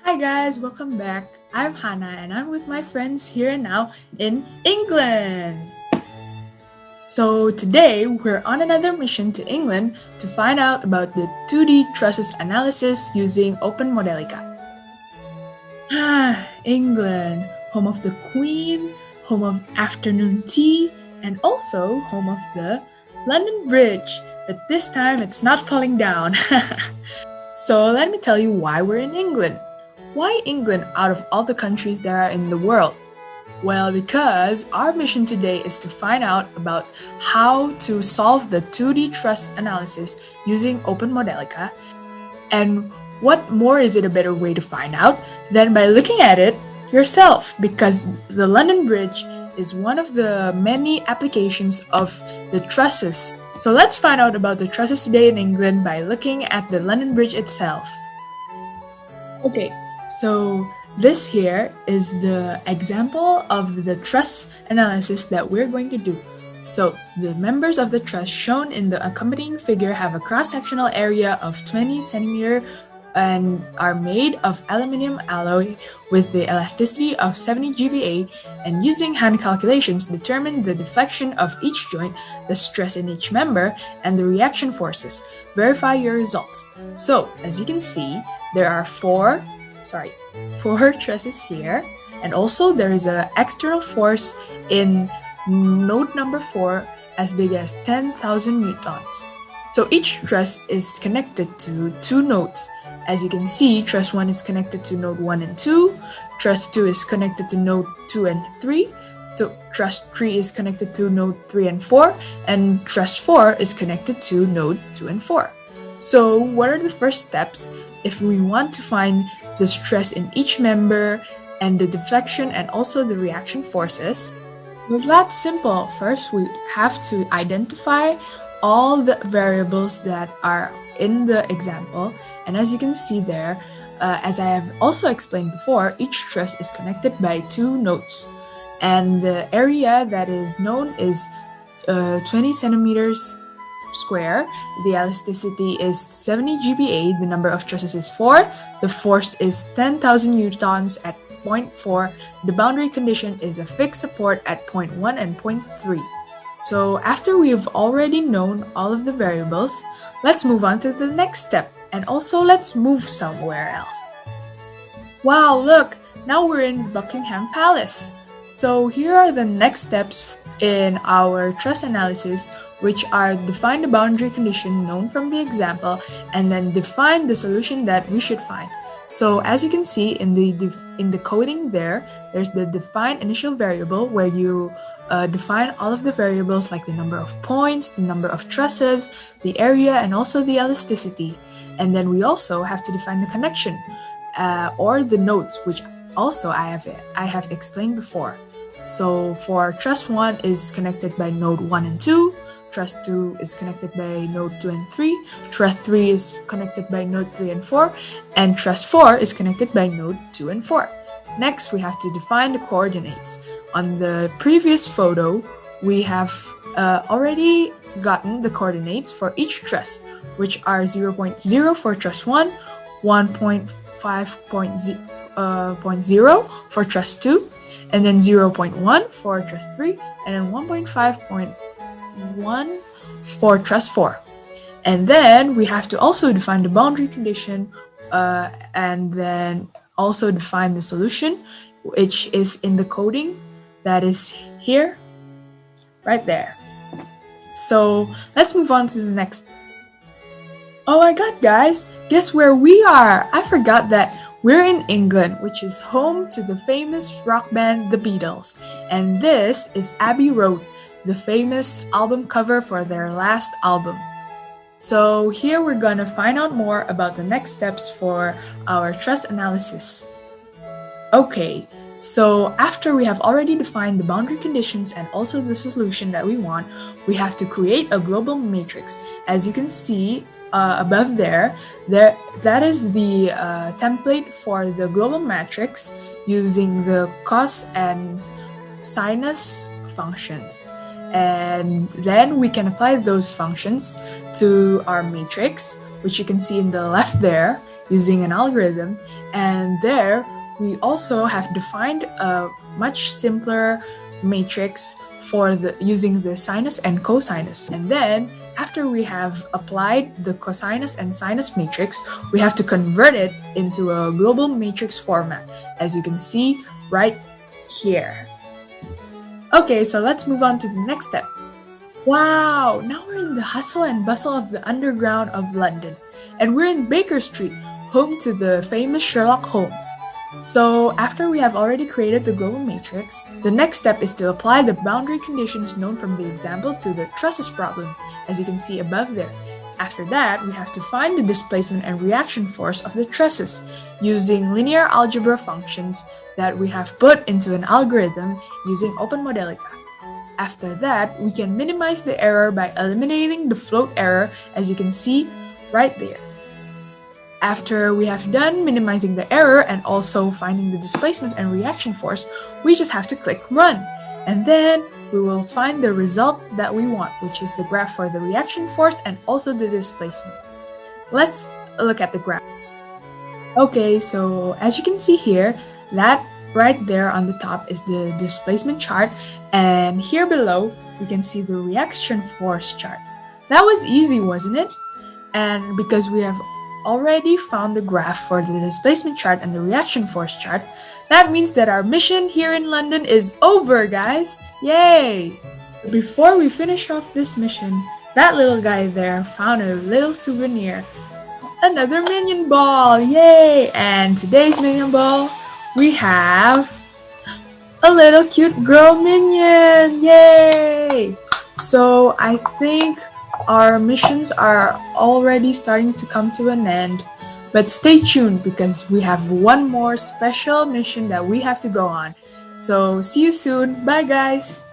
Hi guys, welcome back. I'm Hana and I'm with my friends here and now in England. So today we're on another mission to England to find out about the 2D trusses analysis using Open Modelica. England, home of the Queen, home of afternoon tea, and also home of the London Bridge. But this time it's not falling down. So let me tell you why we're in England. Why England out of all the countries there are in the world? Well, because our mission today is to find out about how to solve the 2D truss analysis using Open Modelica. And what more is it a better way to find out than by looking at it yourself? Because the London Bridge is one of the many applications of the trusses. So let's find out about the trusses today in England by looking at the London Bridge itself. Okay, so this here is the example of the truss analysis that we're going to do. So the members of the truss shown in the accompanying figure have a cross-sectional area of 20 centimeter and are made of aluminium alloy with the elasticity of 70 GPa, and using Hana calculations determine the deflection of each joint, the stress in each member, and the reaction forces. Verify your results. So as you can see, there are four trusses here, and also there is an external force in node number 4 as big as 10,000 newtons. So each truss is connected to two nodes. As you can see, truss 1 is connected to node 1 and 2, truss 2 is connected to node 2 and 3, truss 3 is connected to node 3 and 4, and truss 4 is connected to node 2 and 4. So what are the first steps if we want to find the stress in each member and the deflection and also the reaction forces? Well, that's simple. First, we have to identify all the variables that are in the example, and as you can see there, as I have also explained before, each truss is connected by two nodes, and the area that is known is 20 centimeters square. The elasticity is 70 GPa, the number of trusses is 4, the force is 10,000 newtons at 0.4, the boundary condition is a fixed support at 0.1 and 0.3. So after we've already known all of the variables, let's move on to the next step, and also let's move somewhere else. Wow, look! Now we're in Buckingham Palace. So here are the next steps in our truss analysis, which are define the boundary condition known from the example and then define the solution that we should find. So as you can see in the coding there's the define initial variable where you define all of the variables like the number of points, the number of trusses, the area, and also the elasticity. And then we also have to define the connection or the nodes, which also I have explained before. So for truss 1 is connected by node 1 and 2, truss 2 is connected by node 2 and 3, truss 3 is connected by node 3 and 4, and truss 4 is connected by node 2 and 4. Next, we have to define the coordinates. On the previous photo, we have already gotten the coordinates for each truss, which are 0.0 for truss 1, 1.5.0 for truss 2, and then 0.1 for truss 3, and then 1.5.1 for truss 4. And then we have to also define the boundary condition and then also define the solution, which is in the coding that is here, right there. So let's move on to the next. Oh my god, guys, guess where we are? I forgot that we're in England, which is home to the famous rock band The Beatles. And this is Abbey Road, the famous album cover for their last album. So here we're gonna find out more about the next steps for our truss analysis. Okay, so after we have already defined the boundary conditions and also the solution that we want, we have to create a global matrix. As you can see above there, that is the template for the global matrix using the cos and sinus functions. And then we can apply those functions to our matrix, which you can see in the left there. using an algorithm, and there we also have defined a much simpler matrix for using the sinus and cosinus. And then after we have applied the cosinus and sinus matrix, we have to convert it into a global matrix format, as you can see right here. Okay, so let's move on to the next step. Wow, now we're in the hustle and bustle of the underground of London, and we're in Baker Street, home to the famous Sherlock Holmes. So after we have already created the global matrix, the next step is to apply the boundary conditions known from the example to the Trusses problem, as you can see above there. After that, we have to find the displacement and reaction force of the trusses using linear algebra functions that we have put into an algorithm using Open Modelica. After that, we can minimize the error by eliminating the float error, as you can see right there. After we have done minimizing the error and also finding the displacement and reaction force, we just have to click Run. And then we will find the result that we want, which is the graph for the reaction force and also the displacement. Let's look at the graph. Okay, so as you can see here, that right there on the top is the displacement chart, and here below we can see the reaction force chart. That was easy, wasn't it? And because we have already found the graph for the displacement chart and the reaction force chart, that means that our mission here in London is over, guys! Yay! Before we finish off this mission, that little guy there found a little souvenir. Another minion ball! Yay! And today's minion ball, we have a little cute girl minion! Yay! So I think our missions are already starting to come to an end, but stay tuned because we have one more special mission that we have to go on. So see you soon. Bye guys!